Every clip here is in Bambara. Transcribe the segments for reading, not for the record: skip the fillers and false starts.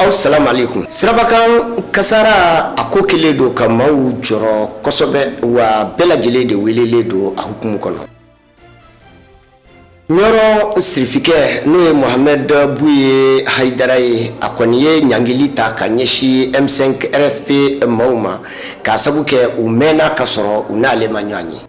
Assalamu alaikum. Sirabakan kasara a ko kelen do ka maaw jɔrɔ kosɛbɛ wa bɛɛ lajɛlen de welelen do a hukumu kɔnɔ. Ɲɔrɔ sirifikɛ n'o ye Mohamed Buye Haidara ye a kɔni ye ɲangili ta ka ɲɛsin M5 RFP maaw ma k'a sabu kɛ u mɛnna ka sɔrɔ u n'ale ma ɲɔgɔn ye.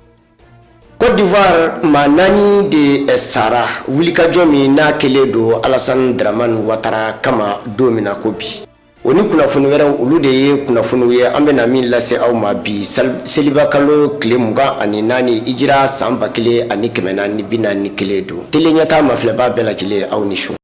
Côte d'Ivoire maa 4 de sara wulikajɔ min n'a kelen do Alassane Dramane Ouattara kama don min na ko bi. O ni kunnafoni wɛrɛw olu de ye kunnafoniw ye an bɛna min lase aw ma bi seliba kalo tile 24 hijira san 1441 don. Tele ɲɛtaa mafilɛbaa bɛɛ lajɛlen aw ni su.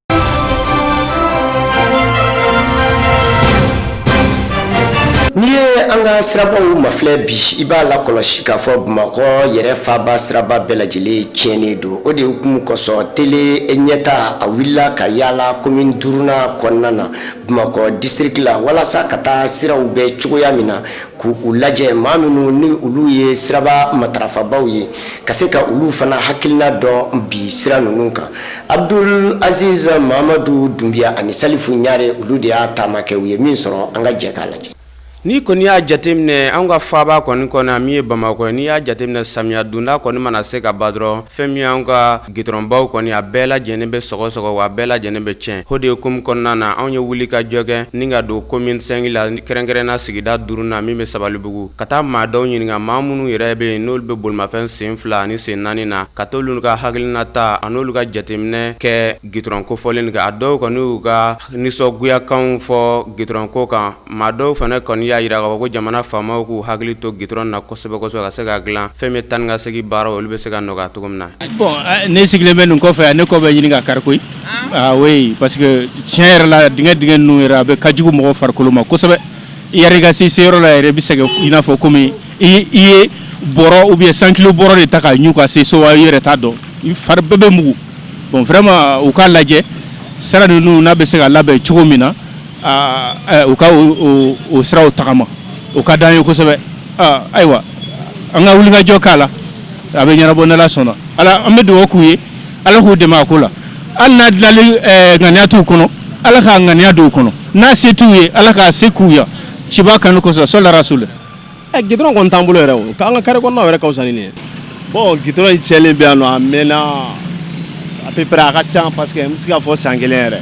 N'i ye an ka sirabaw mafilɛ bi i b'a la kɔlɔsi k'a fɔ Bamakɔ yɛrɛ faaba siraba bɛɛ lajɛlen tiɲɛnen don. O de hukumu kɔsɔn tele ɲɛta a wulila ka yaala commune 5nan kɔnɔna na Bamakɔ district la walasa ka taa siraw bɛɛ cogoya min na k'u lajɛ maa minnu ni olu ye siraba matarafabaw ye ka se ka olu fana hakilina dɔn bi sira ninnu kan. Abdul Aziz Mamadou Doumbia ani Salifu Ɲare olu de y'a taamakɛ u ye min sɔrɔ an ka jɛ k'a lajɛ. Ni kɔni y'a jateminɛ an ka faaba kɔni kɔnɔ min ye Bamakɔ ni y'a jateminɛ samiya donda kɔni mana se ka ba dɔrɔn fɛn min an ka gitɔrɔnbaw kɔni a bɛɛ lajɛlen bɛ sɔgɔsɔgɔ wa a bɛɛ lajɛlen bɛ tiɲɛ. O de ye hukumu kɔnɔna na anw ye wuli ka jɔ kɛ ni ka don commune 5 la kɛrɛnkɛrɛnna sigida 5nan min bɛ Sabalibugu ka taa maa dɔw ɲininka maa minnu yɛrɛ bɛ yen n'olu bɛ bolimafɛn sen 2 ani sen 4 na ka t'olu ka hakilina ta a n'olu ka jateminɛ kɛ gitɔrɔn kofɔlen kan a dɔw kɔni y'u ka nisɔngoyakanw fɔ gitɔrɔnko kan maa dɔw fana kɔni y'a yira k'a fɔ ko jamana faamaw k'u hakili to gitɔrɔn na kosɛbɛ ka se ka dilan fɛn min tan ka segin baaraw olu bɛ se ka nɔgɔya cogo min na. Bon ne sigilen bɛ nin kɔfɛ ne kɔ bɛ ɲini ka kari koyi oui parce que tiɲɛ yɛrɛ la dingɛ ninnu yɛrɛ a bɛ ka jugu mɔgɔ farikolo ma kosɛbɛ i yɛrɛ ka se yɔrɔ la yɛrɛ bɛ se i n'a fɔ komi i ye bɔrɔ ou bien 100 kilo bɔrɔ de ta ka ɲu ka se so i yɛrɛ t'a dɔn i fari bɛɛ bɛ mugu bon vraiment u k'a lajɛ sira ninnu n'a bɛ se ka labɛn cogo min na u ka o siraw tagama o ka d'an ye kosɛbɛ ayiwa an ka wulikajɔ k'a la a bɛ ɲɛnabɔ n'Ala sɔnna ala an bɛ dugawu k'u ye ala k'u dɛmɛ a ko la hali n'a dilanli ŋaniya t'u kɔnɔ ala k'a ŋaniya don u kɔnɔ n'a se t'u ye ala k'a se k'u ya ciba kanu kosɛbɛ sɔli rasuli gitɔrɔn kɔni t'an bolo yɛrɛ o k'an ka kare kɔnɔnaw yɛrɛ ka fisa ni nin ye bon gitɔrɔn cɛlen bɛ yan nɔ a mɛnna à peu près a ka ca parce que n bɛ se ka fɔ san kelen yɛrɛ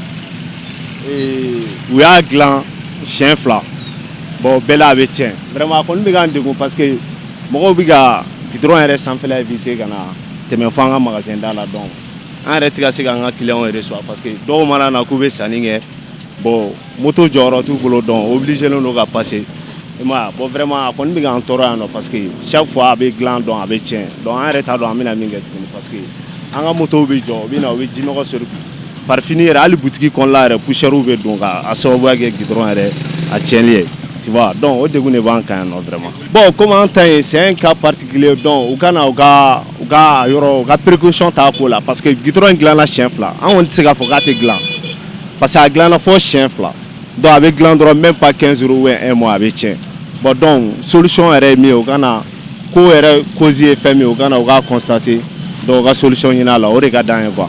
u y'a dilan siɲɛ 2 bon bɛɛ la a bɛ tiɲɛ vraiment a kɔni bɛ k'an degun parce que mɔgɔw bɛ ka gitɔrɔn yɛrɛ sanfɛla éviter ka na tɛmɛ fo an ka magasin da la donc an yɛrɛ tɛ ka se k'an ka clients recevoir parce que dɔw mana na k'u bɛ sanni kɛ bon moto jɔyɔrɔ t'u bolo donc obligé len don ka passer i m'a ye bon vraiment a kɔni bɛ k'an tɔɔrɔ yan nɔ parce que chaque fois a bɛ dilan donc a bɛ tiɲɛ donc an yɛrɛ t'a dɔn an bɛna min kɛ tuguni parce que an ka motow bɛ jɔ u bɛ na u bɛ jinɔgɔ sɔrɔ par fini yɛrɛ hali butigi kɔnɔna yɛrɛ poussière bɛ don ka sababuya kɛ gitɔrɔn yɛrɛ a tiɲɛli ye tu vois donc o degun de b'an kan yan nɔ vraiment bon comme an ta ye c'est un cas particulier donc u kana u ka yɔrɔ u ka précaution ta ko la parce que gitɔrɔn dilanna siɲɛ 2 an kɔni tɛ se k'a fɔ k'a tɛ dilan parce que a dilanna fɔ siɲɛ 2 donc a bɛ dilan dɔrɔn même pas 15 jours ou 1 mois a bɛ tiɲɛ bon donc solution yɛrɛ ye min ye u kana ko yɛrɛ cause ye fɛn min ye u kana u k'a constater donc u ka solution ɲini a la o de ka d'an ye quoi.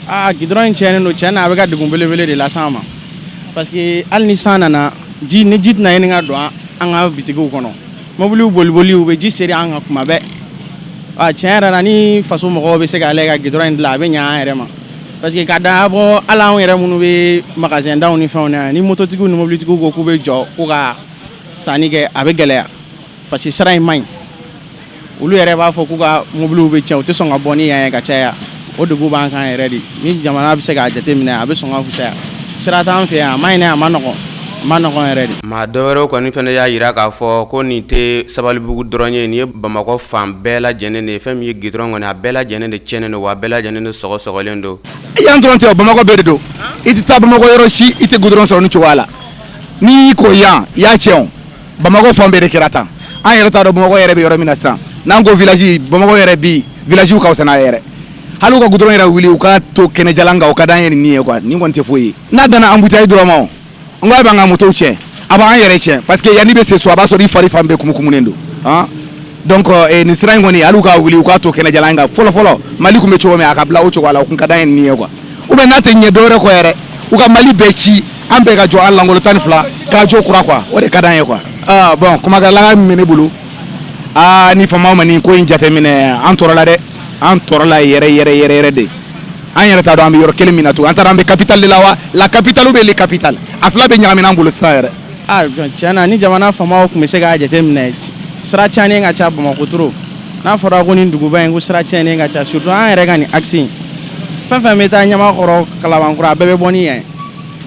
Gitɔrɔn in tiɲɛnen don tiɲɛ na a bɛ ka degun belebele de las'an ma parce que hali ni san nana ni ji tɛna ɲini ka don an ka bitigiw kɔnɔ mobiliw boliboli u bɛ ji seri an kan kuma bɛɛ tiɲɛ yɛrɛ la ni faso mɔgɔw bɛ se ka lajɛ ka gitɔrɔn in dilan a bɛ ɲɛ an yɛrɛ ma parce que ka da bɔ hali anw yɛrɛ minnu bɛ magasin daw ni fɛnw na ni mototigiw ni mobilitigiw ko k'u bɛ jɔ ko ka sanni kɛ a bɛ gɛlɛya parce que sira in man ɲi olu yɛrɛ b'a fɔ k'u ka mobiliw bɛ tiɲɛ u tɛ sɔn ka bɔ ni yan ye ka caya o degun b'an kan yɛrɛ de ni jamana bɛ se k'a jateminɛ a bɛ sɔn ka fisaya sira t'an fɛ yan a ma ɲinɛ a ma nɔgɔn yɛrɛ de. Maa dɔwɛrɛw kɔni fana y'a yira k'a fɔ ko nin tɛ Sabalibugu dɔrɔn ye nin ye Bamakɔ fan bɛɛ lajɛlen de ye fɛn min ye gitɔrɔn kɔni a bɛɛ lajɛlen de tiɲɛnen don wa a bɛɛ lajɛlen de sɔgɔsɔgɔlen don. Yan dɔrɔn tɛ Bamakɔ bɛɛ de don i tɛ taa Bamakɔ yɔrɔ si i tɛ gitɔrɔn sɔrɔ ni cogoya la n'i ko yan i y'a tiɲɛ o Bamakɔ fan bɛɛ de kɛra tan an yɛrɛ t'a dɔn Bamakɔ yɛrɛ bɛ yɔrɔ min na sisan n'an ko village Bamakɔ yɛrɛ bi village ka fisa n'a yɛrɛ hali u ka gudɔrɔn yɛrɛ wuli u ka to kɛnɛjalan kan u ka d'an ye nin ye quoi nin kɔni tɛ foyi ye n'a danna embouteillage dɔrɔn ma n ko a b'an ka motow tiɲɛ a b'an yɛrɛ tiɲɛ parce que yanni bɛ se so a b'a sɔrɔ i fari fan bɛɛ kumukumunen don donc nin sira in kɔni hali u ka wuli u ka to kɛnɛjalan kan fɔlɔ Mali tun bɛ cogo min a ka bila o cogo la o kun ka d'an ye nin ye quoi ou bien n'a tɛ ɲɛ dɔwɛrɛ kɔ yɛrɛ u ka Mali bɛɛ ci an bɛɛ ka jɔ a langolo 12 k'a jɔ kura quoi o de ka d'an ye quoi. Bon kumakɛlaga min bɛ ne bolo ni faamaw ma nin ko in jateminɛ an tɔɔrɔ la dɛ, an tɔɔrɔ la yɛrɛ de. An yɛrɛ t'a dɔn an bɛ yɔrɔ kelen min na to an taara an bɛ capitale de la wa la capitale bɛ le capitale a fila bɛ ɲagami an bolo sisan yɛrɛ. Tiɲɛ na ni jamana faamaw tun bɛ se k'a jateminɛ sira caanen ka ca Bamakɔ trop n'a fɔra ko nin duguba in ko sira caanen ka ca surtout an yɛrɛ ka nin axe in fɛn fɛn bɛ taa Ɲamakɔrɔ Kalabankura a bɛɛ bɛ bɔ ni yan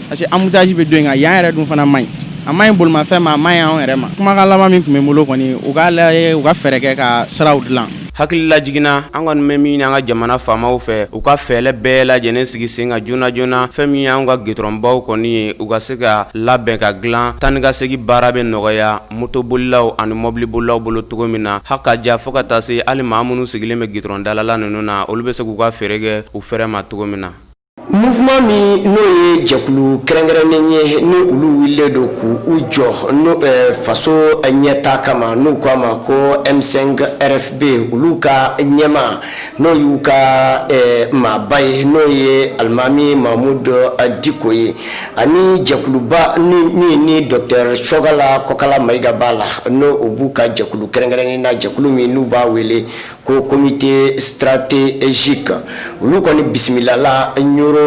parce que embouteillage bɛ don in kan yan yɛrɛ dun fana man ɲi a man ɲi bolimafɛn ma a man ɲi anw yɛrɛ ma. Kumakan laban min tun bɛ n bolo kɔni u k'a lajɛ u ka fɛɛrɛ kɛ ka siraw dilan. hakilila jiginna an kɔni bɛ min ɲini an ka jamana faamaw fɛ u ka fɛɛlɛ bɛɛ lajɛlen sigi sen kan joona joona fɛn min y'an ka gitɔrɔnbaw kɔni ye u ka se ka labɛn ka dilan taa ni ka segin baara bɛ nɔgɔya motobolilaw ani mɔbilibolilaw bolo cogo min na hali ka ja fo ka taa se hali maa minnu sigilen bɛ gitɔrɔndalala ninnu na olu bɛ se k'u ka fɛɛrɛ kɛ u fɛrɛ ma cogo min na. Mouvement min n'o ye jɛkulu kɛrɛnkɛrɛnnen ye ni olu wililen don k'u jɔ no faso ɲɛta kama n'u ko a ma ko M5 RFB olu ka ɲɛma n'o y'u ka maaba ye n'o ye alimami Mamudu Diko ye ani jɛkuluba ni Dr Shogala Kokala Mayiga b'a la n'o o b'u ka jɛkulu kɛrɛnkɛrɛnnen na jɛkulu min n'u b'a wele ko comité stratégique olu kɔni bisimila la ɲoro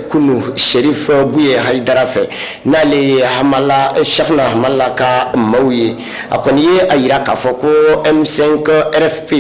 kunu Sherif Buye Haidara fɛ n'ale ye Sheikhna Hamala ka maaw ye a kɔni ye a yira k'a fɔ ko M5 RFP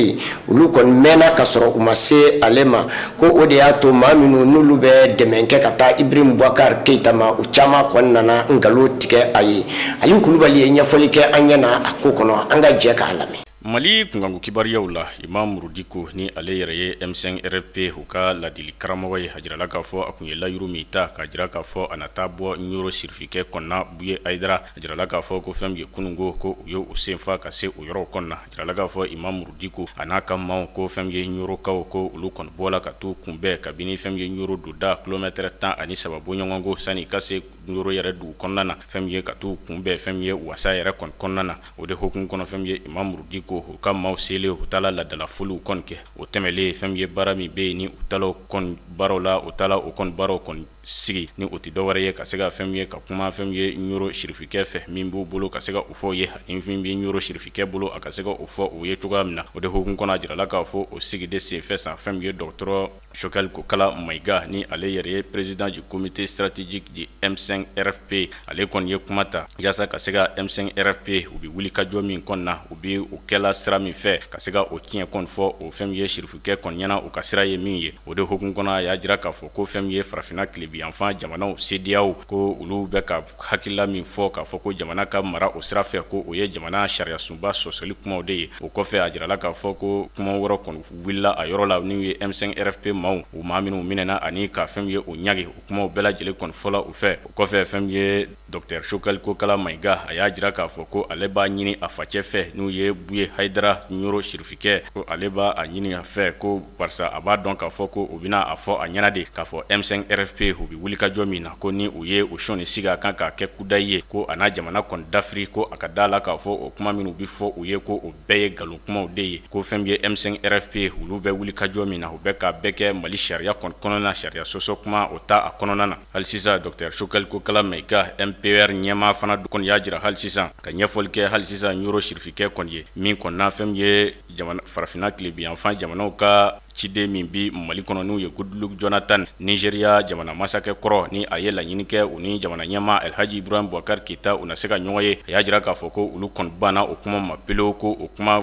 olu kɔni mɛnna ka sɔrɔ u ma se ale ma ko o de y'a to maa minnu n'olu bɛ dɛmɛ kɛ ka taa Ibrahim Boubacar Keita ma u caman kɔni nana ngalon tigɛ a ye Aliou Kulubali ye ɲɛfɔli kɛ an ɲɛna a ko kɔnɔ an ka jɛ k'a lamɛn. Mali kunkanko kibariyaw la Imam Diko ni ale yɛrɛ ye M5 RFP u ka ladili karamɔgɔ ye a jirala k'a fɔ a kun ye layiru min ta k'a jira k'a fɔ a nata bɔ ɲoro sirifikɛ kɔnɔna Buye Haidara a jirala k'a fɔ ko fɛn min ye kununko ko u ye u senfa ka se o yɔrɔw kɔnɔna a jirala k'a fɔ Imam Diko a n'a ka maaw ko fɛn min ye ɲorokaw ko olu kɔni bɔla ka t'u kunbɛn kabini fɛn min ye ɲoro donda kilomɛtɛrɛ 13 bɔɲɔgɔnko sani ka se ɲoro yɛrɛ dugu kɔnɔna na fɛn min ye ka t'u kunbɛn fɛn min ye wasa yɛrɛ kɔnɔna na o de hokumu kɔnɔ fɛn min ye Imam Diko u ka maaw sele u tala ladala foliw kɔni kɛ o tɛmɛlen fɛn min ye baara min bɛ yen ni u tala kɔni baaraw la u tala o kɔni baaraw kɔni sigi ni o tɛ dɔwɛrɛ ye ka se ka fɛn min ye ka kuma fɛn min ye ɲoro sirifikɛ fɛ min b'u bolo ka se ka o fɔ ye ani fɛn min ye ɲoro sirifikɛ bolo a ka se ka o fɔ o ye cogoya min na o de hokumu kɔnɔ a jirala k'a fɔ o sigide senfɛ san fɛn min ye dɔgɔtɔrɔ Shogala Kokala Mayiga ni ale yɛrɛ ye président du comité stratégique du M5 RFP ale kɔni ye kuma ta yaasa ka se ka M5 RFP u bɛ wuli ka jɔ min kɔni na u bɛ o kɛla sira min fɛ ka se ka o tiɲɛ kɔni fɔ o fɛn min ye sirifikɛ kɔni ɲɛna u ka sira ye min ye o de hokumu kɔnɔ a y'a jira k'a fɔ ko fɛn min ye farafinna kilebiyanfan jamanaw CEDEAO ko olu bɛ ka hakilila min fɔ k'a fɔ ko jamana ka mara o sira fɛ ko o ye jamana sariya sunba sɔsɔli kumaw de ye o kɔfɛ a jirala k'a fɔ ko kuma wɛrɛ kɔni wulila a yɔrɔ la n'u ye M5 RFP maaw u maa minnu minɛna ani ka fɛn min ye o ɲage o kumaw bɛɛ lajɛlen kɔni fɔla u fɛ o kɔfɛ fɛn min ye Dr Shogala Kokala Mayiga a y'a jira k'a fɔ ko ale b'a ɲini a facɛ fɛ n'u ye Buye Haidara ɲoro sirifikɛ ko ale b'a a ɲini a fɛ ko barisa a b'a dɔn k'a fɔ ko u bɛna a fɔ a ɲɛna de k'a fɔ M5 RFP u bɛ wuli ka jɔ min na ko ni u ye o sɔnni sigi a kan k'a kɛ kudayi ye ko a n'a jamana kɔni dafiri ko a ka d'a la k'a fɔ o kuma minnu bɛ fɔ u ye ko o bɛɛ ye nkalon kumaw de ye ko fɛn min ye M5 RFP olu bɛ wuli ka jɔ min na u bɛ ka bɛɛ kɛ Mali sariya kɔnɔna sariya sɔsɔ kuma o ta a kɔnɔna na hali sisan Dr Shogala Kokala Mayiga MPR ɲɛmaa fana kɔni y'a jira hali sisan ka ɲɛfɔli kɛ hali sisan ɲoro sirifikɛ kɔni ye min kɔni na fɛn min ye jamana farafinna kilebiyanfan jamanaw ka ciden min bi Mali kɔnɔ n'u ye Goodluck Jonathan Nigeria jamana masakɛ kɔrɔ ni a ye laɲini kɛ u ni jamana ɲɛmaa Elhaji Ibrahim Boubacar Keita u na se ka ɲɔgɔn ye a y'a jira k'a fɔ ko olu kɔni banna o kuma ma pewu ko o kuma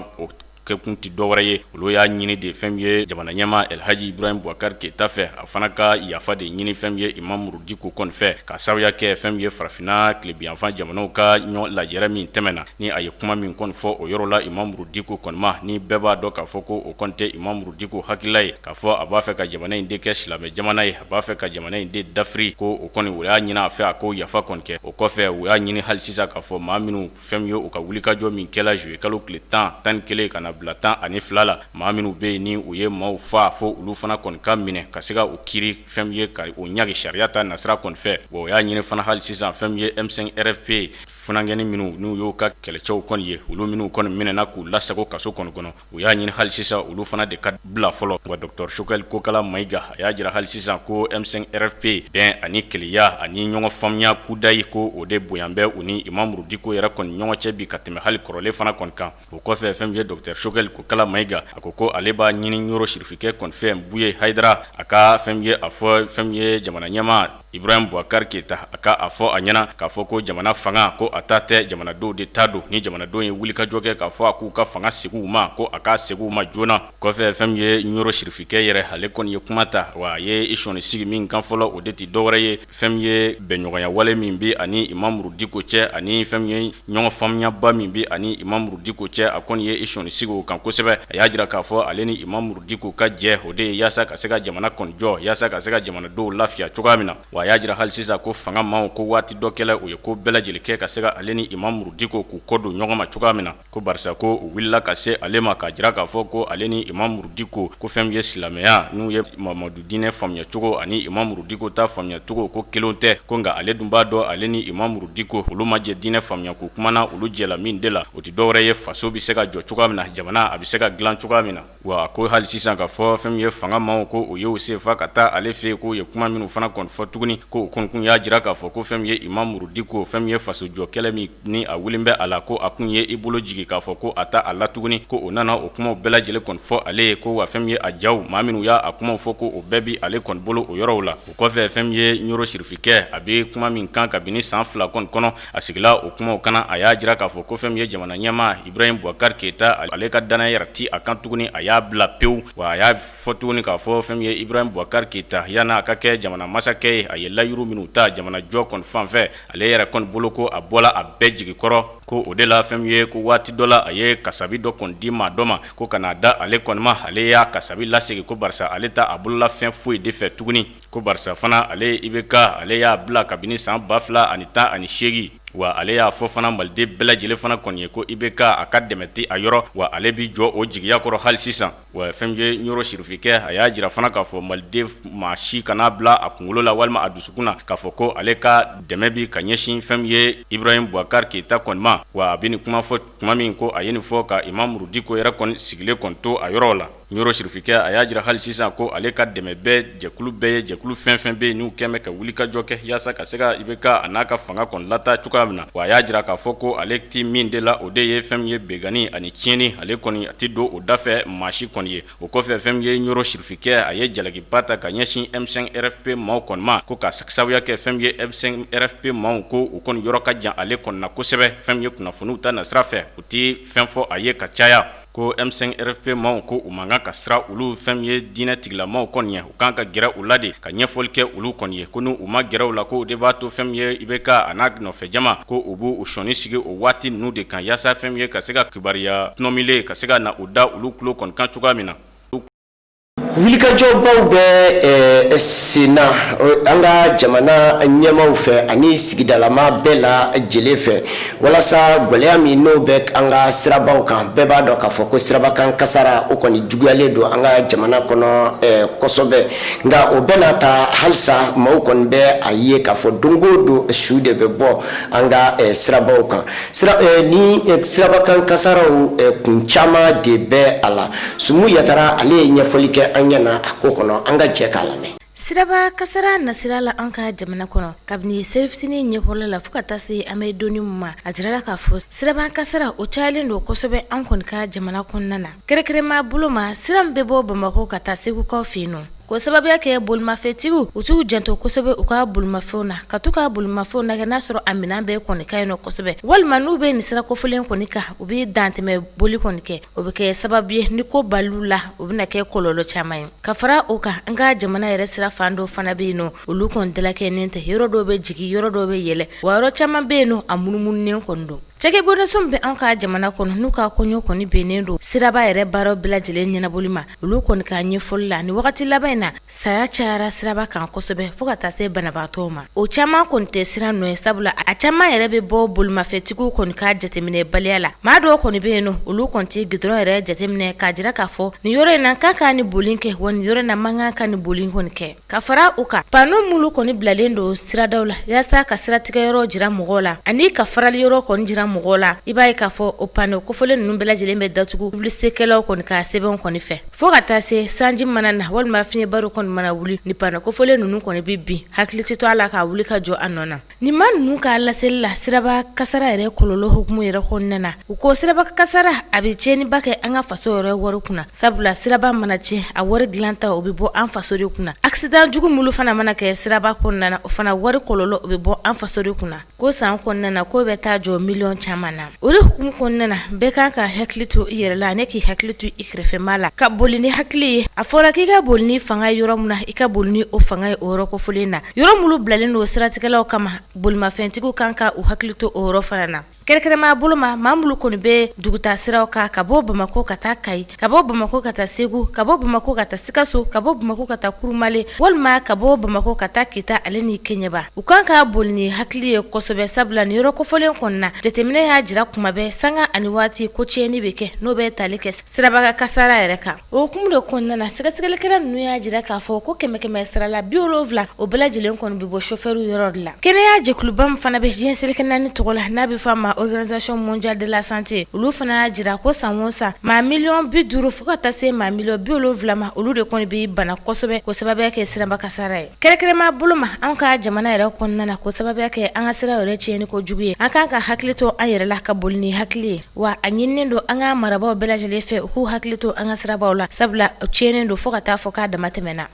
kɛ kun ti dɔwɛrɛ ye olu y'a ɲini de fɛn ye jamana ɲɛmaa Elhaji Ibrahim Boubacar Keita fɛ a fana ka yafa de ɲini fɛn ye Imam Diko kɔni fɛ ka sabuya kɛ fɛn ye farafinna kilebiyanfan jamanaw ka ɲɔ lajɛrɛ min tɛmɛna ni a ye kuma min kɔni fɔ o yɔrɔ la Imam Diko kɔni ma ni bɛɛ b'a dɔn k'a fɔ ko o kɔni tɛ Imam Diko hakilila ye k'a fɔ a b'a fɛ ka jamana in de kɛ silamɛ jamana ye a b'a fɛ ka jamana in de dafiri ko o kɔni o y'a ɲini a fɛ a ko yafa kɔni kɛ o kɔfɛ o y'a ɲini hali sisan k'a fɔ maa minnu fɛn ye u ka wulikajɔ min kɛla juillet kalo tile 11 ka na bila 12 la maa minnu bɛ yen ni u ye maaw fa fo olu fana kɔni ka minɛ ka se ka o kiiri fɛn ye ka o ɲagi sariya ta nasira kɔni fɛ o y'a ɲini fana hali sisan fɛn ye M5 RFP funangɛni minnu n'u y'o ka kɛlɛcɛw kɔni ye olu minnu kɔni minɛna k'u lasago kaso kɔnɔ u y'a ɲini hali sisan olu fana de ka bila fɔlɔ wa Dr Choguel Kokala Mayiga a y'a jira hali sisan ko M5 RFP bɛn ani keleya ani ɲɔgɔn faamuya kudayi ko o de boyan bɛ u ni Imam Muru Diko yɛrɛ kɔni ɲɔgɔn cɛ bi ka tɛmɛ hali kɔrɔlen fana kɔni kan o kɔfɛ fɛn min ye Dr Choguel Kokala Mayiga a ko ale b'a ɲini Ɲoro Sirifikɛ kɔni fɛ Buye Haidara a ka fɛn min ye a fɔ fɛn min ye jamana ɲɛmaa Ibrahim Boubacar Keita a ka a fɔ a ɲɛna k'a fɔ ko jamana fanga ko a ta tɛ jamanadenw de ta don ni jamanadenw ye wulikajɔ kɛ k'a fɔ a k'u ka fanga segin u ma ko a ka segin u ma joona kɔfɛ fɛn min ye Ɲoro Sirifikɛ yɛrɛ ale kɔni ye kuma ta wa a ye isɔni sigi min kan fɔlɔ o de tɛ dɔwɛrɛ ye fɛn min ye bɛnɲɔgɔnya wale min bi ani Imam Muru Diko cɛ ani fɛn min ye ɲɔgɔn faamuyaba min bi ani Imam Muru Diko cɛ a kɔni ye isɔni sigi o kan kosɛbɛ a y'a jira k'a fɔ ale ni Imam Muru Diko ka jɛ o de ye yaasa ka se ka jamana kɔni jɔ yaasa ka se ka jamanadenw lafiya cogoya min na wa a y'a jira hali sisan ko fanga maaw ko waati dɔ kɛla o ye ko bɛɛ lajɛlen kɛ ka se ka ale ni Imam Muru Diko k'u kɔ don ɲɔgɔn ma cogoya min na ko barisa ko u wulila ka se ale ma k'a jira k'a fɔ ko ale ni Imam Muru Diko ko fɛn min ye silamɛya n'u ye Mamadu diinɛ faamuya cogo ani Imam Muru Diko ta faamuya cogo ko kelenw tɛ ko nka ale dun b'a dɔn ale ni Imam Muru Diko olu ma jɛ diinɛ faamuya ko kumana olu jɛla min de la o tɛ dɔwɛrɛ ye faso bɛ se ka jɔ cogoya min na jamana a bɛ se ka dilan cogoya min na wa ko hali sisan ka fɔ fɛn min ye fanga maaw ko o ye o se fa ka taa ale fɛ yen k'o ye kuma minnu fana kɔni fɔ tuguni ko o kɔni y'a jira k'a fɔ ko fɛn min ye Imam Muru Diko fɛn min ye faso jɔ kɛlɛ min ni a wulen bɛ a la ko a kun ye i bolo jigi k'a fɔ ko a ta a la tuguni ko o nana o kumaw bɛɛ lajɛlen kɔni fɔ ale ye ko wa fɛn min ye a jaw maa minnu y'a kumaw fɔ ko o bɛɛ bi ale kɔni bolo o yɔrɔw la o kɔfɛ fɛn min ye Ɲoro Sirifikɛ a bɛ kuma min kan kabini san 2 kɔni kɔnɔ a sigila o kumaw kana a y'a jira k'a fɔ ko fɛn min ye jamana ɲɛmaa Ibrahim Boubacar Keita ale ka danaya yɛrɛ ti a kan tuguni a y'a bila pewu wa a y'a fɔ tuguni k'a fɔ fɛn min ye Ibrahim Boubacar Keita yana a ka kɛ jamana masakɛ ye a ye layiru minnu ta jamana jɔ kɔni fan fɛ ale yɛrɛ kɔni bolo ko a bɔla a bɛɛ jigi kɔrɔ ko o de la fɛn min ye ko waati dɔ la a ye kasabi dɔ kɔni di maa dɔ ma ko kana da ale kɔni ma ale y'a kasabi lasegin ko barisa ale ta a bolola fɛn foyi de fɛ tuguni ko barisa fana ale IBK ale y'a bila kabini san 2018 wa ale y'a fɔ fana maliden bɛɛ lajɛlen fana kɔni ye ko IBK a ka dɛmɛ tɛ a yɔrɔ wa ale bi jɔ o jigiya kɔrɔ hali sisan wa fɛn min ye Ɲoro Sirifikɛ a y'a jira fana k'a fɔ maliden maa si kana bila a kunkolo la walima a dusukun na k'a fɔ ko ale ka dɛmɛ bi ka ɲɛsin fɛn min ye Ibrahim Boubacar Keita kɔni ma wa a bɛ nin kuma fɔ tuma min ko a ye nin fɔ ka Imam Muru Diko yɛrɛ kɔni sigilen kɔni to a yɔrɔ la Ɲoro Sirifikɛ a y'a jira hali sisan ko ale ka dɛmɛ bɛɛ jɛkulu bɛɛ ye jɛkulu fɛn fɛn bɛ yen n'u kɛn bɛ ka wulikajɔ kɛ yaasa ka se ka IBK a n'a ka fanga kɔni lata cogoya min na wa a y'a jira k'a fɔ ko ale ti min de la o de ye fɛn min ye begani ani tiɲɛni ale kɔni a ti don o da fɛ maa si kɔni ye o kɔfɛ fɛn min ye Ɲoro Sirifikɛ a ye jalakiba ta ka ɲɛsin M5 RFP maaw kɔni ma ko ka sababuya kɛ fɛn min ye M5 RFP maaw ko u kɔni yɔrɔ ka jan ale kɔni na kosɛbɛ fɛn min ye kunnafoniw ta nasira fɛ u ti fɛn fɔ a ye ka caya ko M5 RFP maaw ko u man kan ka sira olu fɛn min ye diinɛ tigilamaw kɔni ye u kan ka gɛrɛ u la de ka ɲɛfɔli kɛ olu kɔni ye ko n'u ma gɛrɛ u la ko o de b'a to fɛn min ye IBK a n'a nɔfɛ jama ko u b'u sɔnni sigi o waati ninnu de kan yaasa fɛn min ye ka se ka kibariya tɔnɔmile ka se ka na o da olu tulo kɔni kan cogoya min na wulikajɔbaw bɛ sen na an ka jamana ɲɛmaw fɛ ani sigidalama bɛɛ la jele fɛ walasa gwɛlɛya min n'o bɛ an ka sirabaw kan bɛɛ b'a dɔn k'a fɔ ko sirabakan kasara o kɔni juguyalen don an ka jamana kɔnɔ kosɛbɛ nka o bɛɛ n'a ta halisa maaw kɔni bɛ a ye k'a fɔ don o don su de bɛ bɔ an ka sirabaw kan ni sirabakan kasaraw kun caman de bɛ a la Sumu Yatara ale ye ɲɛfɔli kɛ an ɲɛna a ko kɔnɔ an ka jɛ k'a lamɛn. Siraba kasara nasira la an ka jamana kɔnɔ kabini selifitini ɲɛfɔla la fo ka taa se an bɛ donni ma a jirala k'a fɔ siraba kasara o cayalen don kosɛbɛ an kɔni ka jamana kɔnɔna na kɛrɛkɛrɛma bolo ma sira min bɛ bɔ Bamako ka taa Segukaw fɛ yen nɔ ko sababuya kɛ bolimafɛntigiw u t'u janto kosɛbɛ u ka bolimafɛnw na ka to ka bolimafɛnw na kɛ n'a sɔrɔ a minɛn bɛɛ kɔni ka ɲi nɔ kosɛbɛ walima n'u bɛ nin sira kɔfɔlen kɔni kan u bɛ dantɛmɛ boli kɔni kɛ o bɛ kɛ sababu ye ni ko baliw la o bɛna kɛ kɔlɔlɔ caman ye ka fara o kan an ka jamana yɛrɛ sira fan dɔ fana bɛ yen nɔ olu kɔni dalakɛɲɛnen tɛ yɔrɔ dɔw bɛ jigin yɔrɔ dɔw bɛ yɛlɛ wa yɔrɔ caman bɛ yen nɔ a munumununen kɔni don cɛkɛ bonasɔn bɛ an ka jamana kɔnɔ n'u ka kɔɲɔ kɔni bɛnnen don siraba yɛrɛ baaraw bɛɛ lajɛlen ɲɛnaboli ma olu kɔni ka ɲɛfɔli la ni wagati laban in na saya cayara siraba kan kosɛbɛ fo ka taa se banabaatɔw ma o caman kɔni tɛ sira nɔ ye sabula a caman yɛrɛ bɛ bɔ bolimafɛntigiw kɔni ka jateminɛ baliya la maa dɔw kɔni bɛ yen nɔ olu kɔni tɛ gidɔrɔn yɛrɛ jateminɛ k'a jira k'a fɔ nin yɔrɔ in na kan ka ni boli kɛ wa nin yɔrɔ in na man kan ka ni boli kɔni kɛ ka fara u kan pano mulu kɔni bilalen don siradaw la yaasa ka siratigɛ yɔrɔ jira mɔgɔw la ani ka farali yɔrɔ kɔni jira mɔgɔw la i b'a ye k'a fɔ o pano kofɔlen ninnu bɛɛ lajɛlen bɛ datugu publicité-kɛlaw kɔni ka sɛbɛnw kɔni fɛ fo ka taa se sanji mana na walima fiɲɛbaro kɔni mana wuli ni pano kofɔlen ninnu kɔni bɛ bin hakili tɛ to a la ka wuli ka jɔ a nɔ na ni ma ninnu ka laseli la siraba kasara yɛrɛ kɔlɔlɔ hukumu yɛrɛ kɔnɔna na u ko siraba kasara a bɛ tiɲɛniba kɛ an ka faso yɛrɛ wari kunna sabula siraba mana tiɲɛ a wari dilan ta o bɛ bɔ an faso de kunna accident jugu mulu fana mana kɛ siraba kɔnɔna na o fana wari kɔlɔlɔ o bɛ bɔ an faso de kunna ko san kɔnɔna na ko bɛ taa jɔ miliyɔn caman na o de hukumu kɔnɔna na bɛɛ kan ka hakili to i yɛrɛ la ani k'i hakili to i kɛrɛfɛmaa la ka boli ni hakili ye a fɔra k'i ka boli ni fanga ye yɔrɔ min na i ka boli ni o fanga ye o yɔrɔ kofɔlen na yɔrɔ mulu bilalen don siratigɛlaw kama bolimafɛntigiw kan ka u hakili to o yɔrɔ fana na kɛrɛkɛrɛma bolo ma maa mulu kɔni bɛ dugutaa siraw kan ka bɔ bamako ka taa kayi ka bɔ bamako ka taa segu ka bɔ bamako ka taa sikaso ka bɔ bamako ka taa kurumale walima ka bɔ bamako ka taa kita ale ni keɲɛba u kan ka boli ni hakili ye kosɛbɛ sabula ni yɔrɔ kofɔlen kɔni na jateminɛ y'a jira kuma bɛɛ sanga ani waati ko tiɲɛni bɛ kɛ n'o bɛ tali kɛ sirabaga kasara yɛrɛ kan o hukumu de kɔnɔna na sɛgɛsɛgɛlikɛla ninnu y'a jira k'a fɔ ko 100 sarala 70 o bɛɛ lajɛlen kɔni bɛ bɔ chauffeur yɔrɔ de la kɛnɛya jɛkuluba min fana bɛ diɲɛ seleke naani tɔgɔ la n'a bɛ fɔ a ma Organisation mondiale de la santé olu fana y'a jira ko san o san maa 50 fo ka taa se maa 70 ma olu de kɔni bɛ bana kosɛbɛ ko sababuya kɛ siraba kasara ye kɛrɛkɛrɛma bolo ma an ka jamana yɛrɛ kɔnɔna na ko sababuya kɛ an ka sira yɛrɛ tiɲɛni ko jugu ye an kan ka hakili to an yɛrɛ la ka boli ni hakili ye wa a ɲininen don an ka marabaw bɛɛ lajɛlen fɛ u k'u hakili to an ka sirabaw la sabula tiɲɛnen don fo ka taa fɔ k'a dama tɛmɛna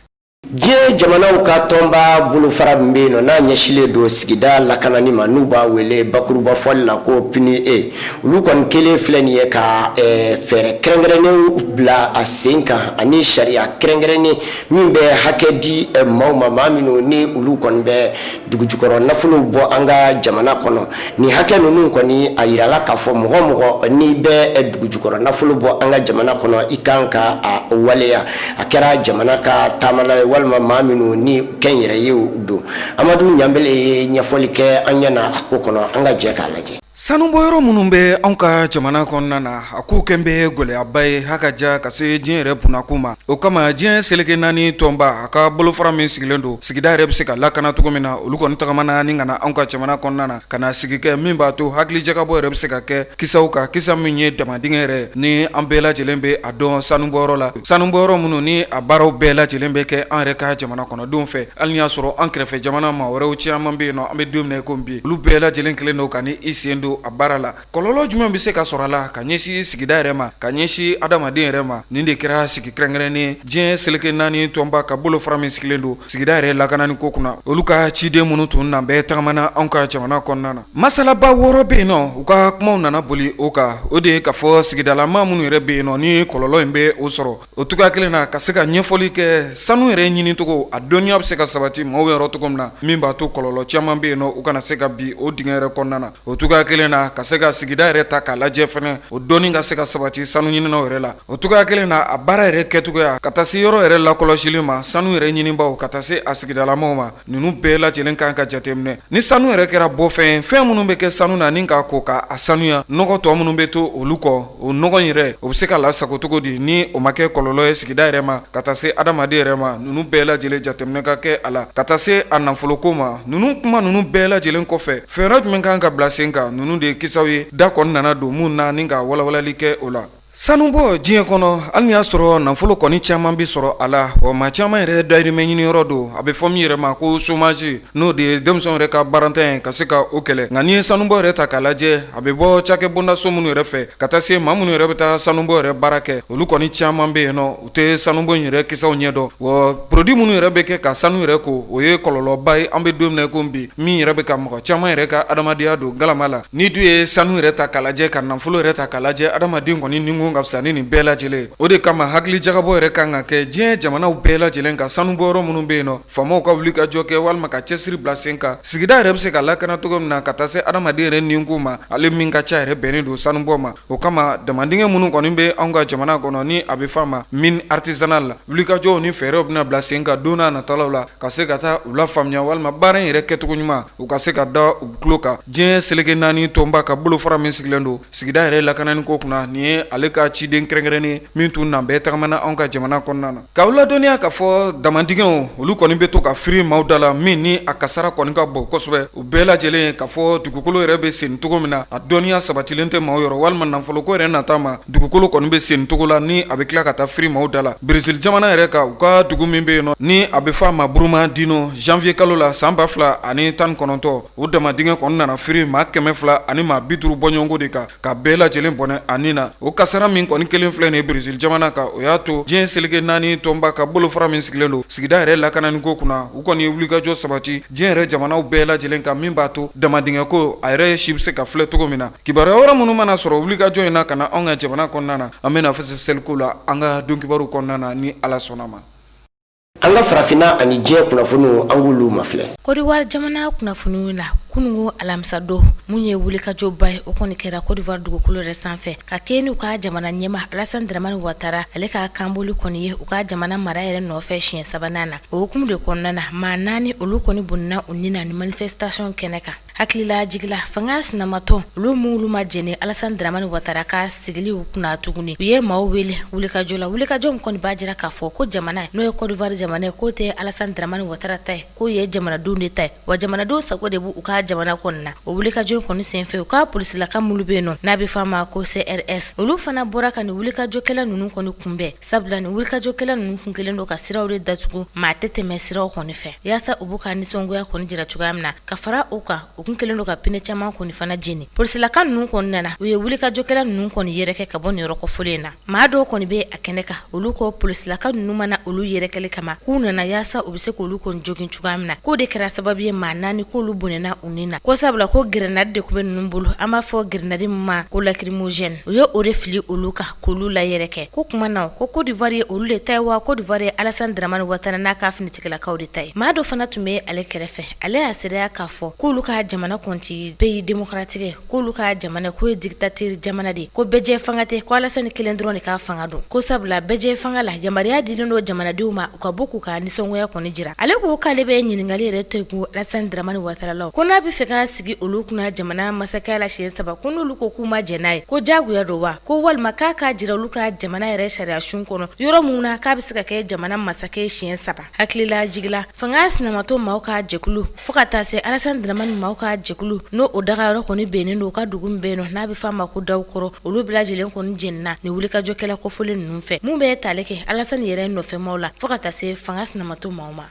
diɲɛ jamanaw ka tɔnba bolofara min bɛ yen nɔ n'a ɲɛsilen don sigida lakanani ma n'u b'a wele bakuruba fɔli la ko PNUE olu kɔni kelen filɛ nin ye ka fɛɛrɛ kɛrɛnkɛrɛnnenw bila a sen kan ani sariya kɛrɛnkɛrɛnnen min bɛ hakɛ di maaw ma maa minnu ni olu kɔni bɛ dugujukɔrɔ nafolow bɔ an ka jamana kɔnɔ nin hakɛ ninnu kɔni a yirala k'a fɔ mɔgɔ mɔgɔ n'i bɛ dugujukɔrɔ nafolo bɔ an ka jamana kɔnɔ i kan ka a waleya a kɛra jamana ka taamala ye walima maa minnu ni kɛn yɛrɛ ye o don Amadu Ɲanbele ye ɲɛfɔli kɛ an ɲɛna a ko kɔnɔ an ka jɛ k'a lajɛ sanubɔyɔrɔ minnu bɛ anw ka jamana kɔnɔna na a k'u kɛn bɛ gɛlɛyaba ye hakaja ka se diɲɛ yɛrɛ bunakun ma o kama diɲɛ seleke naani tɔnba a ka bolofara min sigilen don sigida yɛrɛ bɛ se ka lakana cogo min na olu kɔni tagamana ni kana anw ka jamana kɔnɔna na ka na sigi kɛ min b'a to hakilijagabɔ yɛrɛ bɛ se ka kɛ kisaw ka kisa min ye damadingɛ yɛrɛ ni an bɛɛ lajɛlen bɛ a dɔn sanubɔyɔrɔ la sanubɔyɔrɔ minnu ni a baaraw bɛɛ lajɛlen bɛ kɛ an yɛrɛ ka jamana kɔnɔdenw fɛ hali ni y'a sɔrɔ an kɛrɛfɛ jamana maa wɛrɛw caman bɛ yen nɔ an bɛ don min na i ko bi olu bɛɛ lajɛlen kelen don ka ni i sen don a baara la kɔlɔlɔ jumɛn bɛ se ka sɔrɔ a la ka ɲɛsin sigida yɛrɛ ma ka ɲɛsin adamaden yɛrɛ ma nin de kɛra sigi kɛrɛnkɛrɛnnen diɲɛ seleke naani tɔnba ka bolofara min sigilen don sigida yɛrɛ lakanani ko kunna olu ka ciden minnu tun na bɛɛ tagamana anw ka jamana kɔnɔna na masalaba 6 bɛ yen nɔ u ka kumaw nana boli o kan o de ye ka fɔ sigidalama minnu yɛrɛ bɛ yen nɔ ni kɔlɔlɔ in bɛ o sɔrɔ o cogoya kelen na ka se ka ɲɛfɔli kɛ sanu yɛrɛ ɲini cogo a dɔnniya bɛ se ka sabati maaw yɔrɔ cogo min na min b'a to kɔlɔlɔ caman bɛ yen nɔ u kana se ka bi o dingɛ yɛrɛ kɔnɔna na o cogoya kelen na ka se ka sigida yɛrɛ ta k'a lajɛ fɛnɛ o dɔnni ka se ka sabati sanu ɲininaw yɛrɛ la o cogoya kelen na a baara yɛrɛ kɛcogoya ka taa se yɔrɔ yɛrɛ lakɔlɔsili ma sanu yɛrɛ ɲinibaw ka taa se a sigidalamaw ma ninnu bɛɛ lajɛlen kan ka jateminɛ ni sanu yɛrɛ kɛra bɔfɛn fɛn minnu bɛ kɛ sanu na ni k'a ko ka a sanuya nɔgɔ tɔ minnu bɛ to olu kɔ o nɔgɔ in yɛrɛ o bɛ se ka lasago cogo di ni o ma kɛ kɔlɔlɔ ye sigida yɛrɛ ma ka taa se adamaden yɛrɛ ma ninnu bɛɛ lajɛlen jateminɛ ka kɛ a la ka taa se a nafoloko ma ninnu kuma ninnu bɛɛ lajɛlen kɔfɛ fɛɛrɛ jumɛn kan ka bila sen kan ninnu de ye kisaw ye da kɔni nana don mun na ni ka walawalali kɛ o la sanubɔ diɲɛ kɔnɔ hali ni y'a sɔrɔ nafolo kɔni caman bɛ sɔrɔ a la wa maa caman yɛrɛ dayirimɛ ɲini yɔrɔ don a bɛ fɔ min yɛrɛ ma ko chômage n'o de ye denmisɛnw yɛrɛ ka baarantanya ye ka se ka o kɛlɛ nka n'i ye sanubɔ yɛrɛ ta k'a lajɛ a bɛ bɔ cakɛ bondaso minnu yɛrɛ fɛ ka taa se maa minnu yɛrɛ bɛ taa sanubɔ yɛrɛ baara kɛ olu kɔni caman bɛ yen nɔ u tɛ sanubɔ in yɛrɛ kisaw ɲɛdɔn wa produit minnu yɛrɛ bɛ kɛ ka sanu yɛrɛ ko o ye kɔlɔlɔba ye an bɛ don min na ko bi min yɛrɛ bɛ ka mɔgɔ caman yɛrɛ ka adamadenya don galama la ni dun ye sanu yɛrɛ ta k'a lajɛ ka nafolo yɛrɛ ta k'a lajɛ adamaden kɔni ni mun ka fisa ni nin bɛɛ lajɛlen o de kama hakili jagabɔ yɛrɛ kan ka kɛ diɲɛ jamanaw bɛɛ lajɛlen ka sanubɔyɔrɔ minnu bɛ yen nɔ faamaw ka wuli ka jɔ kɛ walima ka cɛsiri bila sen kan sigida yɛrɛ bɛ se ka lakana cogo min na ka taa se adamaden yɛrɛ ninkun ma ale min ka ca yɛrɛ bɛnnen don sanubɔ ma o kama damadingɛ minnu kɔni bɛ anw ka jamana kɔnɔ ni a bɛ f'a ma mine artisanal la wulikajɔw ni fɛɛrɛw bɛna bila sen kan don n'a nataw la ka se ka taa u la faamuya walima baara in yɛrɛ kɛcogo ɲuman u ka se ka da u tulo kan diɲɛ seleke naani tɔnba ka bolofara min sigilen don sigida yɛrɛ lakanani ko kunna nin ye ale ka ciden kɛrɛnkɛrɛnnen min tun nan bɛɛ tagamana anw ka jamana kɔnɔna na k'aw ladɔnniya k'a fɔ damadingɛw olu kɔni bɛ to ka firi maaw da la min ni a kasara kɔni ka bon kosɛbɛ u bɛɛ lajɛlen k'a fɔ dugukolo yɛrɛ bɛ sen cogo min na a dɔnniya sabatilen tɛ maaw yɔrɔ walima nafoloko yɛrɛ nata ma dugukolo kɔni bɛ sen cogo la ni a bɛ tila ka taa firi maaw da la Brésil jamana yɛrɛ ka u ka dugu min bɛ yen nɔ ni a bɛ f'a ma Buruma Dino janvier kalo la san 2019 o damadingɛ kɔni nana firi maa 200 ani maa 50 bɔɲɔgɔnko de kan ka bɛɛ lajɛlen bɔnɛ ani na o kasara min kɔni kelen filɛ nin ye Brésil jamana kan o y'a to diɲɛ seleke naani tɔnba ka bolofara min sigilen don sigida yɛrɛ lakanani ko kunna u kɔni ye wulikajɔ sabati diɲɛ yɛrɛ jamanaw bɛɛ lajɛlen kan min b'a to damadingɛ ko a yɛrɛ si bɛ se ka filɛ cogo min na kibaruya wɛrɛ minnu mana sɔrɔ wulikajɔ in na ka na anw ka jamana kɔnɔna na an bɛna fɛsɛsɛliko la an ka don kibaru kɔnɔna na ni ala sɔnna ma. An ka farafina ani diɲɛ kunnafoniw an k'olu mafilɛ. Côte d'Ivoire jamana kunnafoniw la kunungo alamisa don mun ye wulikajɔba ye o kɔni kɛra Côte d'Ivoire dugukolo yɛrɛ sanfɛ ka kɛ ni u ka jamana ɲɛma Alassane Dramane Ouattara ale ka kanboli kɔni ye u ka jamana mara yɛrɛ nɔfɛ siɲɛ 3nan na o hukumu de kɔnɔna na maa 4 olu kɔni bonina u ni na ni manifestation kɛnɛ kan hakilila jigila fanga sinamatɔ olu mun ma jɛni Alassane Dramane Ouattara ka sigili u kunna tuguni u ye maaw wele wulikajɔ la wulikajɔ min kɔni b'a jira k'a fɔ ko jamana n'o ye Côte d'Ivoire jamana ko tɛ Alassane Dramane Ouattara ta ye ko ye jamanadenw de ta ye wa jamanadenw sago de b'u ka jamana kɔnɔna o wulikajɔ kɔni senfɛ u ka polisilaka minnu bɛ yen nɔ n'a bɛ f'a ma ko CRS olu fana bɔra ka ni wulikajɔkɛla ninnu kɔni kunbɛn sabula ni wulikajɔkɛla ninnu kun kelen don ka siraw de datugu maa tɛ tɛmɛ siraw kɔni fɛ yaasa u b'u ka nisɔngoya kɔni jira cogoya min na ka fara u kan u kun kelen don ka pine caman kɔni fana jeni polisilaka ninnu kɔni nana u ye wulikajɔkɛla ninnu kɔni yɛrɛkɛ ka bɔ nin yɔrɔ kɔfɔlen in na maa dɔw kɔni bɛ a kɛnɛ kan olu ko polisilaka ninnu mana olu yɛrɛkɛli kama k'u nana yaasa u bɛ se k'olu kɔni jogin cogoya min na k'o de kɛra sababu ye maa 4 k'olu bonena u ni na ko sabula ko grenade de kun bɛ ninnu bolo an b'a fɔ grenade min ma ko lacrymogène u ye o de fili olu kan k'olu la yɛrɛkɛ ko kuma na ko Côte d'Ivoire ye olu de ta ye wa Côte d'Ivoire ye Alassane Dramane Ouattara n'a ka finitigilakaw de ta ye maa dɔ fana tun bɛ ale kɛrɛfɛ ale y'a seereya k'a fɔ k'olu ka jamana kɔnti pays démocratique k'olu ka jamana ko ye dictature jamana de ko bɛɛ fanga tɛ ko Alassane kelen dɔrɔn de ka fanga don ko sabula bɛɛ fanga la yamaruya dilen don jamanadenw ma u ka bɔ k'u ka nisɔngoya kɔni jira ale ko k'ale bɛ ɲininkali yɛrɛ to kun Alassane Dramane Ouattara la ko n'a bɛ fɛ ka sigi olu kunna jamana masakɛya la siɲɛ 3 ko n'olu ko k'u ma jɛn n'a ye ko jagoya don wa ko walima k'a ka jira olu ka jamana yɛrɛ sariya sun kɔnɔ yɔrɔ mun na k'a bɛ se ka kɛ jamana masakɛ siɲɛ 3 hakilila jigila fanga sinamatɔ maaw ka jɛkulu fo ka taa se Alassane Dramane maaw ka jɛkulu n'o o daga yɔrɔ kɔni bɛnnen don ka dugu min bɛ yen nɔ n'a bɛ f'a ma ko Dawukɔrɔ olu bɛɛ lajɛlen kɔni jɛnina ni wulikajɔkɛla kɔfɔlen ninnu fɛ mun bɛ tali kɛ Alassane yɛrɛ nɔfɛmaw la fo ka taa se fanga sinamatɔ maaw ma.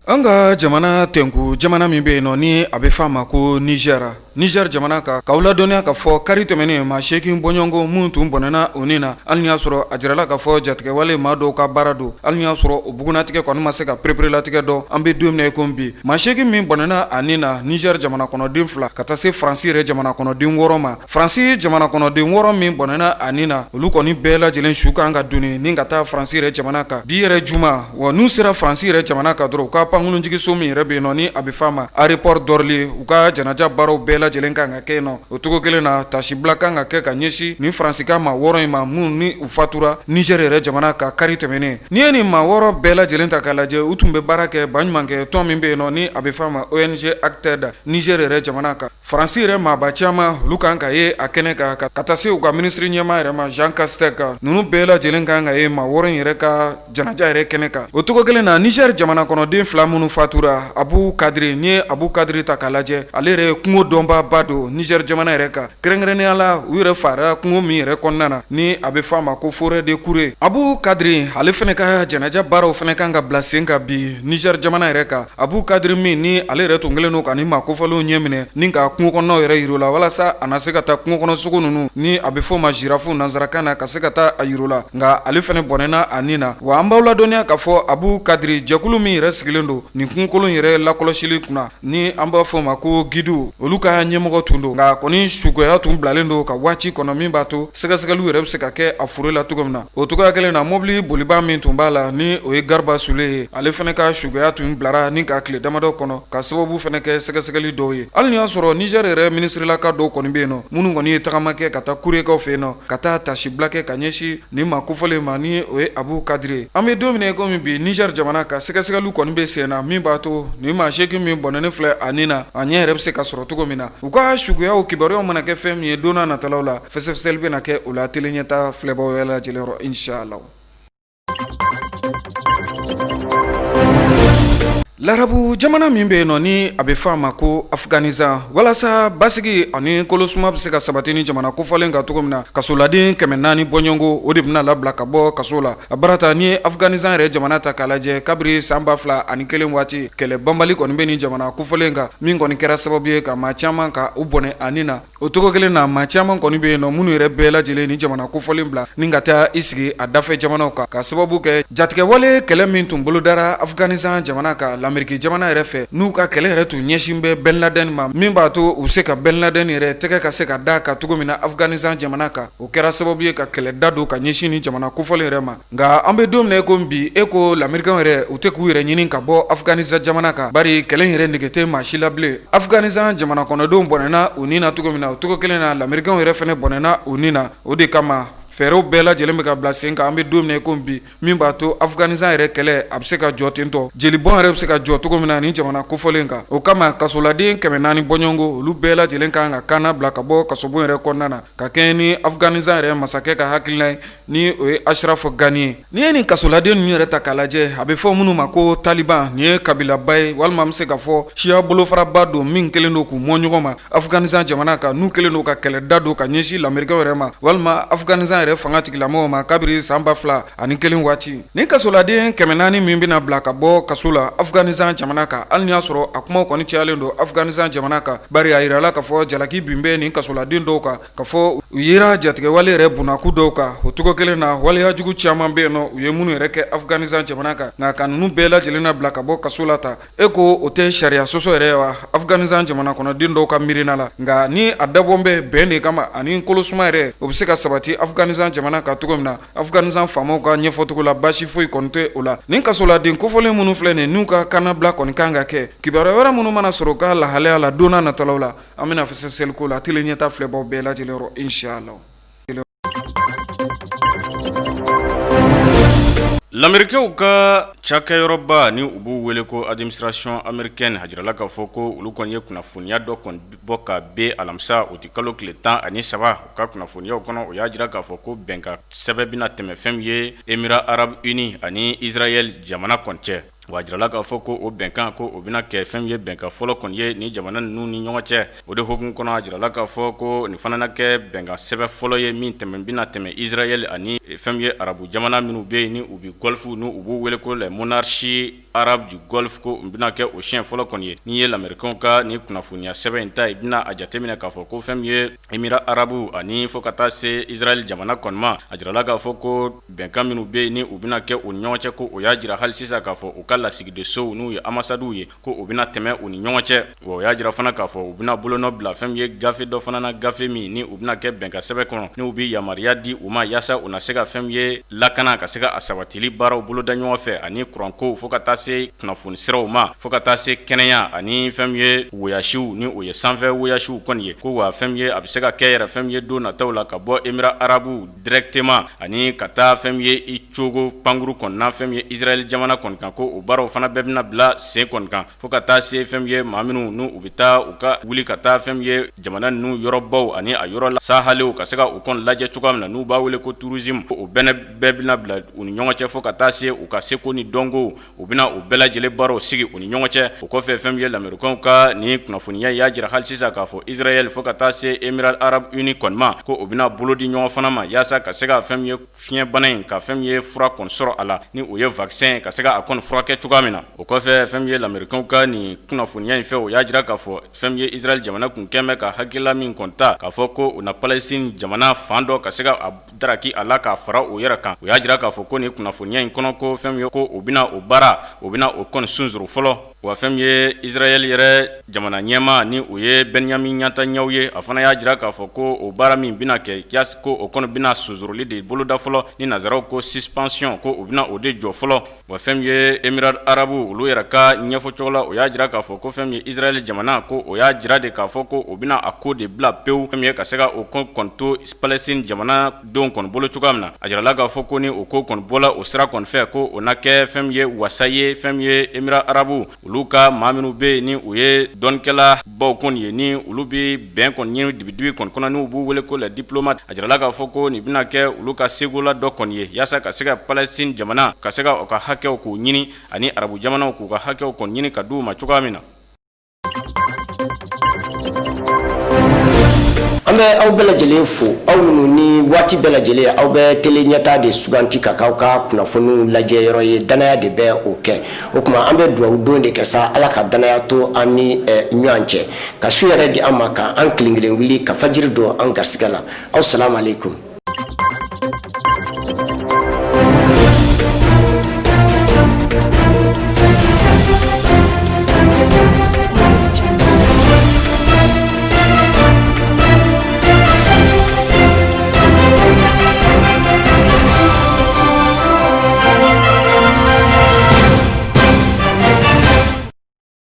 An ka jamana tɛnku jamana min bɛ yen nɔ ni a bɛ f'a ma ko Niger jamana ka k'aw ladɔnniya ka fɔ kari tɛmɛnen maa 8 bɔɲɔgɔnko mun tun bɔnɛna o ni na hali ni y'a sɔrɔ a jirala ka fɔ jatigɛwale maa dɔw ka baara don hali ni y'a sɔrɔ o bugunatigɛ kɔni ma se ka pereperelatigɛ dɔn an bɛ don min na i ko bi maa 8 min bɔnɛna a ni na Niger jamana kɔnɔden 2 ka taa se Faransi yɛrɛ jamana kɔnɔden 6 ma Faransi jamana kɔnɔden 6 min bɔnɛna a ni na olu kɔni bɛɛ lajɛlen su kan ka donni ni ka taa Faransi yɛrɛ jamana kan bi yɛrɛ juma wa n'u sera Faransi yɛrɛ jamana kan dɔrɔn u ka pankurunjigiso min yɛrɛ bɛ yen nɔ ni a bɛ f'a ma aéroport d'Orly u ka janaja baaraw bɛɛ lajɛlen kan ka kɛ yen nɔ o cogo kelen na tasibila kan ka kɛ ka ɲɛsin ni Faransika maa 6 in ma mun ni u fatura Niger yɛrɛ jamana ka kari tɛmɛnen ni ye nin maa 6 bɛɛ lajɛlen ta k'a lajɛ u tun bɛ baara kɛ baɲumankɛ tɔn min bɛ yen nɔ ni a bɛ f'a ma ONG ACTED Niger yɛrɛ jamana kan Faransi yɛrɛ maaba caman olu kan ka ye a kɛnɛ kan ka taa se u ka ministre ɲɛmaa yɛrɛ ma Jean Castex ninnu bɛɛ lajɛlen kan ka ye maa 6 in yɛrɛ ka janaja yɛrɛ kɛnɛ kan o cogo kelen na Niger jamana kɔnɔden 2 minnu fatura Abu Kadri ni ye Abu Kadri ta k'a lajɛ ale yɛrɛ ye kungo dɔnbaaba don Niger jamana yɛrɛ kan kɛrɛnkɛrɛnnenya la u yɛrɛ fara kungo min yɛrɛ kɔnɔna na ni a bɛ f'a ma ko forêt de Kouré Abu Kadri ale fɛnɛ ka janaja baaraw fɛnɛ kan ka bila sen kan bi Niger jamana yɛrɛ kan Abu Kadri min ni ale yɛrɛ tun kelen don ka ni maa kofɔlenw ɲɛ minɛ ni ka kungo kɔnɔnaw yɛrɛ yir'u la walasa a na se ka taa kungo kɔnɔ sogo ninnu ni a bɛ fɔ ma girafu nanzarakan na ka se ka taa a yir'u la nka ale fɛnɛ bɔnɛna a nin na wa an b'aw ladɔnniya k'a fɔ Abu Kadri jɛkulu min yɛrɛ sigilen don nin kungokolon yɛrɛ lakɔlɔsili kunna ni an b'a fɔ ma ko gidu olu ka ka ɲɛmɔgɔ tun don nka kɔni suguya tun bilalen don ka waati kɔnɔ min b'a to sɛgɛsɛgɛliw yɛrɛ bɛ se ka kɛ a foro la cogo min na o cogoya kelen na mobili boliba min tun b'a la ni o ye Garba Sule ye ale fana ka suguya tun bilara ni ka tile damadɔ kɔnɔ ka sababu fana kɛ sɛgɛsɛgɛli dɔw ye hali ni y'a sɔrɔ Niger yɛrɛ ministrilaka dɔw kɔni bɛ yen nɔ minnu kɔni ye tagama kɛ ka taa kurekaw fɛ yen nɔ ka taa tasibila kɛ ka ɲɛsin nin ma kofɔlen ma ni o ye Abu Kadiri an bɛ don min komi bi Niger jamana ka sɛgɛsɛgɛliw kɔni bɛ sen na min b'a to nin maa seegin min bɔnɛnen filɛ a nin na a ɲɛ yɛrɛ bɛ se ka sɔrɔ cogo min na u ka suguyaw kibaruyaw mana kɛ fɛn min ye don n'a nataw la fɛsɛfɛsɛli bɛ na kɛ o la tele ɲɛta filɛbaw yɛrɛ lajɛlen yɔrɔ inshallah. Larabu jamana min bɛ yen nɔ ni a bɛ fɔ a ma ko Afganistan walasa basigi ani kolosuma bɛ se ka sabati ni jamana kofɔlen kan cogo min na kasoladen 400 bɔɲɔgɔnko o de bɛna labila ka bɔ kaso la a barata ni Afganistan yɛrɛ jamana ta k'a lajɛ kabiri san 2001 waati kɛlɛ banbali kɔni bɛ ni jamana kofɔlen kan min kɔni kɛra sababu ye ka maa caman ka u bɔnɛ ani na o cogo kelen na maa caman kɔni bɛ yen nɔ minnu yɛrɛ bɛɛ lajɛlen ni jamana kofɔlen bila ni ka taa i sigi a dafɛ jamanaw kan ka sababu kɛ jatigɛwale kɛlɛ min tun bolodara Afganistan jamana kan Ameriki jamana yɛrɛ fɛ n'u ka kɛlɛ yɛrɛ tun ɲɛsin bɛ Ben Laden ma min b'a to u se ka Ben Laden yɛrɛ tɛgɛ ka se ka da ka cogo min na Afganistan jamana kan o kɛra sababu ye ka kɛlɛ da don ka ɲɛsin ni jamana kofɔlen yɛrɛ ma nka an bɛ don min na ko bi e ko l'Americain yɛrɛ u tɛ k'u yɛrɛ ɲini ka bɔ Afganistan jamana kan bari kɛlɛ yɛrɛ nege tɛ maa si la bilen Afganistan jamana kɔnɔdenw bɔnɛna u ni na cogo min na o cogo kelen na l'Americain yɛrɛ fɛnɛ bɔnɛna u ni na o de kama fɛɛrɛw bɛɛ lajɛlen bɛ ka bila sen kan an bɛ don min na ko bi min b'a to Afganistan yɛrɛ kɛlɛ a bɛ se ka jɔ ten tɔ jelibɔn yɛrɛ bɛ se ka jɔ cogo min na ni jamana kofɔlen kan o kama kasoladen 400 bɔɲɔgɔnko olu bɛɛ lajɛlen kan ka kaana bila ka bɔ kasobon yɛrɛ kɔnɔna na ka kɛɲɛ ni Afganistan yɛrɛ masakɛ ka hakilina ye ni o ye Ashraf Ghani ye n'i ye nin kasoladen ninnu yɛrɛ ta k'a lajɛ a bɛ fɔ minnu ma ko Taliban nin ye kabilaba ye walima an bɛ se ka fɔ siya bolofaraba don min kɛlen don k'u mɔ ɲɔgɔn ma Afganistan jamana kan n'u kɛlen don ka kɛlɛ da don ka ɲɛsin l'Americain yɛrɛ ma walima Afganistan yɛrɛ fanga tigilamɔgɔw ma kabiri san 2001 waati ni kasoladen 400 min bɛna bila ka bɔ kaso la Afganistan jamana kan hali ni y'a sɔrɔ a kumaw kɔni cayalen don Afganistan jamana kan bari a yirala k'a fɔ jalaki bin bɛ nin kasoladen dɔw kan ka fɔ u yera jatigɛwale yɛrɛ bunnaku dɔw kan o cogo kelen na waleya jugu caman bɛ yen nɔ u ye minnu yɛrɛ kɛ Afganistan jamana kan nka ka ninnu bɛɛ lajɛlen na bila ka bɔ kaso la ta e ko o tɛ sariya sɔsɔ yɛrɛ wa Afganistan jamana kɔnɔden dɔw ka miirina la nka ni a dabɔn bɛ bɛn de kama ani kolosuma yɛrɛ o bɛ se ka sabati Afganistan jamana ka cogo min na Afganistan faamaw ka ɲɛfɔcogo la basi foyi kɔni tɛ o la nin kasoladen kofɔlen minnu filɛ nin n'u ka kanabila kɔni kan ka kɛ kibaruya wɛrɛ minnu mana sɔrɔ ka lahalaya la don n'a nataw la an bɛna fɛsɛfɛsɛli ko la tele ɲɛta filɛbaw bɛɛ lajɛlen yɔrɔ inshallah. L'Américain ka cakɛyɔrɔba ni u b'u wele ko administration américaine a jirala k'a fɔ ko olu kɔni ye kunnafoniya dɔ kɔni bɔ ka bɛn alamisa o tɛ kalo tile 13 u ka kunnafoniyaw kɔnɔ o y'a jira k'a fɔ ko bɛnkan sɛbɛn bɛna tɛmɛ fɛn min ye Émirats Arabes Unis ani Israël jamana kɔni cɛ wa jirala k'a fɔ ko o bɛnkan ko o bɛna kɛ fɛn min ye bɛnkan fɔlɔ kɔni ye ni jamana ninnu ni ɲɔgɔn cɛ o de hukumu kɔnɔ a jirala k'a fɔ ko nin fana na kɛ bɛnkan sɛbɛn fɔlɔ ye min bɛna tɛmɛ Israël ani fɛn min ye arabu jamana minnu bɛ yen ni u bɛ golfe ni u b'u wele ko les monarchies arabes du golfe ko bɛna kɛ o siɲɛ fɔlɔ kɔni ye n'i ye l'Américain ka ni kunnafoniya sɛbɛn in ta i bɛna a jateminɛ k'a fɔ ko fɛn min ye Émirats Arabes ani fo ka taa se Israël jamana kɔni ma a jirala k'a fɔ ko bɛnkan minnu bɛ yen ni u bɛna kɛ o ni ɲɔgɔn cɛ ko o y'a jira hali sisan k'a fɔ u ka lasigidensow n'u ye ambassades ye ko o bɛna tɛmɛ u ni ɲɔgɔn cɛ wa o y'a jira fana k'a fɔ u bɛna bolonɔ bila fɛn min ye gafe dɔ fana na gafe min ni u bɛna kɛ bɛnkan sɛbɛn kɔnɔ ni u bɛ yamaruya di u ma yaasa u na se ka fɛn min ye lakana ka se ka a sabatili baaraw boloda ɲɔgɔn fɛ ani kuranko fo ka taa se kunnafoni siraw ma fo ka taa se kɛnɛya ani fɛn min ye woyasiw ni o ye sanfɛ woyasiw kɔni ye ko wa fɛn min ye a bɛ se ka kɛ yɛrɛ fɛn min ye don nataw la ka bɔ Émirats Arabes directement ani ka taa fɛn min ye i cogo pankuru kɔnɔna fɛn min ye Israël jamana kɔni kan ko o baaraw fana bɛɛ bɛna bila sen kɔni kan fo ka taa se fɛn min ye maa minnu n'u u bɛ taa u ka wuli ka taa fɛn min ye jamana ninnu yɔrɔbaw ani a yɔrɔ la sahalew ka se ka u kɔni lajɛ cogoya min na n'u b'a wele ko tourisme o bɛɛ bɛna bila u ni ɲɔgɔn cɛ fo ka taa se u ka seko ni dɔnko u bɛna u bɛɛ lajɛlen baaraw sigi u ni ɲɔgɔn cɛ o kɔfɛ fɛn min ye l'Américain ka ni kunnafoniya y'a jira hali sisan k'a fɔ Israël fo ka taa se Émirats Arabes Unis kɔni ma ko o bɛna bolo di ɲɔgɔn fana ma yaasa ka se ka fɛn min ye fiɲɛbana in ka fɛn min ye fura kɔni sɔrɔ a la ni o ye vaccin ka se ka a kɔni furakɛ cogoya min na o kɔfɛ fɛn min ye l'Américain ka ni kunnafoniya in fɛ o y'a jira k'a fɔ fɛn min ye Israël jamana kun kɛn bɛ ka hakilila min kɔni ta k'a fɔ ko u na Palestine jamana fan dɔ ka se ka a daraki a la k'a fara o yɛrɛ kan o y'a jira k'a fɔ ko ni kunnafoniya in kɔnɔ ko fɛn min ye ko o bɛna o baara o bɛna o kɔni sunzuru fɔlɔ wa fɛn ye Israel yɛrɛ jamana ɲɛma ni o ye Benjamin Netanyahu ye a fana y'a jira k'a fɔ ko o baara min bɛna kɛ yas ko o kɔnɔ bɛna sozoroli de boloda fɔlɔ ni nazaraw ko suspension ko o bɛna o de jɔ fɔlɔ wa fɛn ye Émirats Arabes olu yɛrɛ ka ɲɛfɔcogo la o y'a jira k'a fɔ ko fɛn ye Israel jamana ko o y'a jira de k'a fɔ ko o bɛna a ko de bila pewu fɛn ye ka se ka o kɔni to Palestine jamana denw kɔni bolo cogoya min na a jirala k'a fɔ ko ni o ko kɔni bɔla o sira kɔni fɛ ko o na kɛ fɛn ye wasa ye fɛn ye Émirats Arabes olu ka maa minnu bɛ yen ni o ye dɔnnikɛla baw kɔni ye ni olu bɛ bɛn kɔni ɲini dibidibi kɔni kɔnɔ n'u b'u wele ko la diplomate a jirala k'a fɔ ko nin bɛna kɛ olu ka segola dɔ kɔni ye yaasa ka se ka Palestine jamana ka se ka o ka hakɛw k'u ɲini ani arabu jamanaw k'u ka hakɛw kɔni ɲini ka d'u ma cogoya min na. an bɛ aw bɛɛ lajɛlen fo aw minnu ni waati bɛɛ lajɛlen aw bɛ tele ɲɛtaa de suganti ka k'aw ka kunnafoniw lajɛ yɔrɔ ye danaya de bɛ o kɛ o tuma an bɛ dugawu don de kɛ sa ala ka danaya to an ni ɲɔgɔn cɛ ka su yɛrɛ di an ma ka an kelen kelen wuli ka fajiri don an garisɛgɛ la aw salamu aleykum